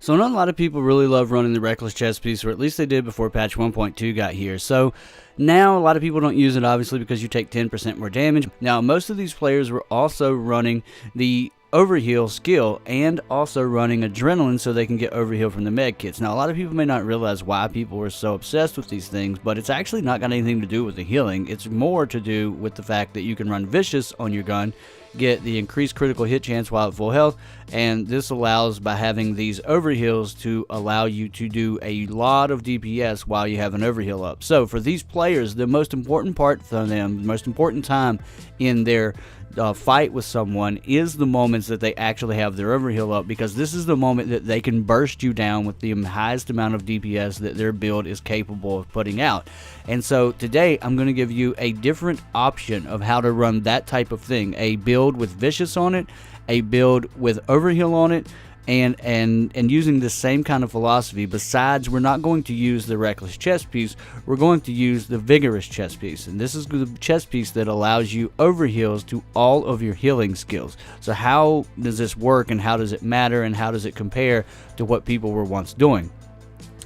So not a lot of people really love running the Reckless chest piece, or at least they did before patch 1.2 got here. So now a lot of people don't use it, obviously, because you take 10% more damage. Now most of these players were also running the overheal skill and also running adrenaline so they can get overheal from the med kits. Now a lot of people may not realize why people were so obsessed with these things, but it's actually not got anything to do with the healing. It's more to do with the fact that you can run vicious on your gun, get the increased critical hit chance while at full health, and this allows, by having these overheals, to allow you to do a lot of DPS while you have an overheal up. So for these players, the most important part for them, the most important time in their fight with someone is the moments that they actually have their overheal up, because this is the moment that they can burst you down with the highest amount of DPS that their build is capable of putting out. And so today I'm going to give you a different option of how to run that type of thing, a build with vicious on it, a build with overheal on it, and using the same kind of philosophy. Besides, we're not going to use the Reckless chest piece, we're going to use the Vigorous chest piece, and this is the chest piece that allows you overheals to all of your healing skills. So how does this work, and how does it matter, and how does it compare to what people were once doing?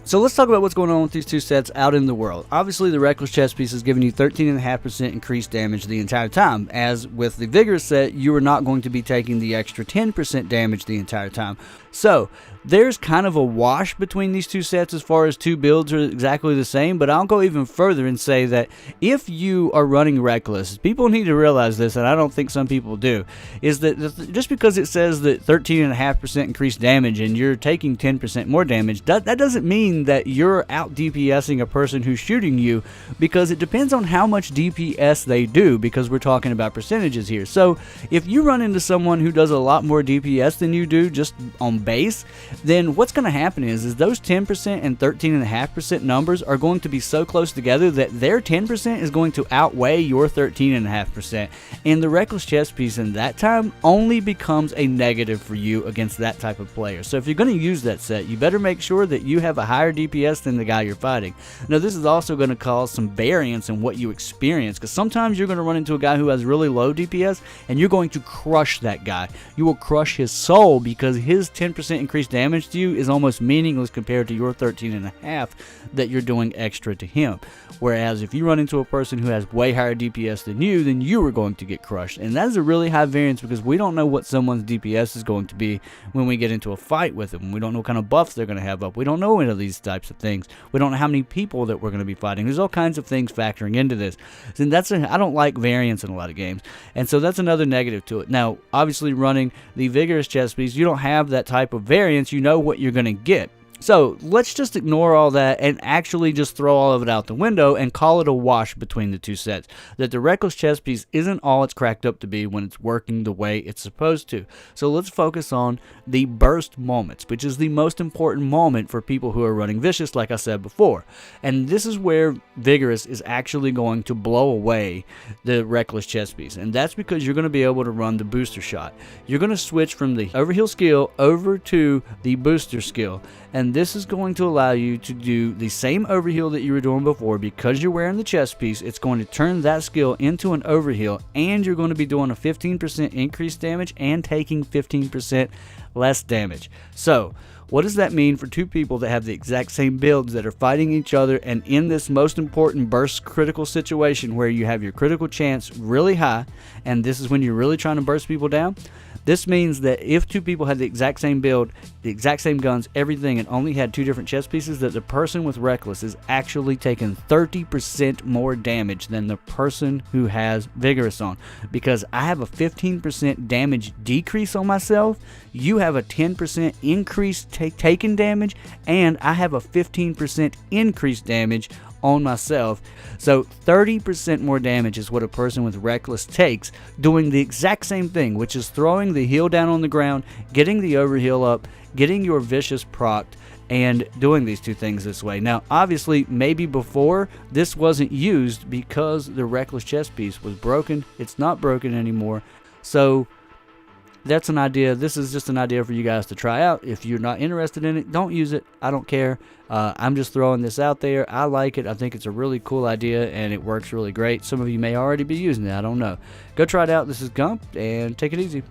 So let's talk about what's going on with these two sets out in the world. Obviously, the Reckless chest piece is giving you 13.5% increased damage the entire time. As with the Vigorous set, you are not going to be taking the extra 10% damage the entire time. So there's kind of a wash between these two sets as far as two builds are exactly the same, but I'll go even further and say that if you are running Reckless, people need to realize this, and I don't think some people do, is that just because it says that 13.5% increased damage and you're taking 10% more damage, that doesn't mean that you're out DPSing a person who's shooting you, because it depends on how much DPS they do, because we're talking about percentages here. So if you run into someone who does a lot more DPS than you do just on base, then what's going to happen is those 10% and 13.5% numbers are going to be so close together that their 10% is going to outweigh your 13.5%, and the Reckless chest piece in that time only becomes a negative for you against that type of player. So if you're going to use that set, you better make sure that you have a higher DPS than the guy you're fighting. Now this is also going to cause some variance in what you experience, because sometimes you're going to run into a guy who has really low DPS and you're going to crush that guy. You will crush his soul, because his 10% increased damage to you is almost meaningless compared to your 13.5 that you're doing extra to him. Whereas if you run into a person who has way higher DPS than you, then you are going to get crushed. And that is a really high variance, because we don't know what someone's DPS is going to be when we get into a fight with them. We don't know what kind of buffs they're going to have up. We don't know any of these types of things. We don't know how many people that we're going to be fighting. There's all kinds of things factoring into this. And I don't like variance in a lot of games. And so that's another negative to it. Now, obviously running the Vigorous chest piece, you don't have that type of variance. You know what you're going to get. So let's just ignore all that and actually just throw all of it out the window and call it a wash between the two sets. That the Reckless chest piece isn't all it's cracked up to be when it's working the way it's supposed to. So let's focus on the burst moments, which is the most important moment for people who are running Vicious, like I said before. And this is where Vigorous is actually going to blow away the Reckless chest piece. And that's because you're going to be able to run the booster shot. You're going to switch from the overheal skill over to the booster skill. And this is going to allow you to do the same overheal that you were doing before. Because you're wearing the chest piece, it's going to turn that skill into an overheal, and you're going to be doing a 15% increased damage and taking 15% less damage. So what does that mean for two people that have the exact same builds, that are fighting each other, and in this most important burst critical situation where you have your critical chance really high, and this is when you're really trying to burst people down? This means that if two people had the exact same build, the exact same guns, everything, and only had two different chest pieces, that the person with Reckless is actually taking 30% more damage than the person who has Vigorous on. Because I have a 15% damage decrease on myself, you have a 10% increase taken damage, and I have a 15% increased damage on myself. So 30% more damage is what a person with Reckless takes doing the exact same thing, which is throwing the heal down on the ground, getting the overheal up, getting your Vicious procced, and doing these two things this way. Now obviously maybe before this wasn't used because the Reckless chest piece was broken. It's not broken anymore. So that's an idea. This is just an idea for you guys to try out. If you're not interested in it, don't use it. I don't care. I'm just throwing this out there. I like it. I think it's a really cool idea, and it works really great. Some of you may already be using it. I don't know. Go try it out. This is Gump, and take it easy.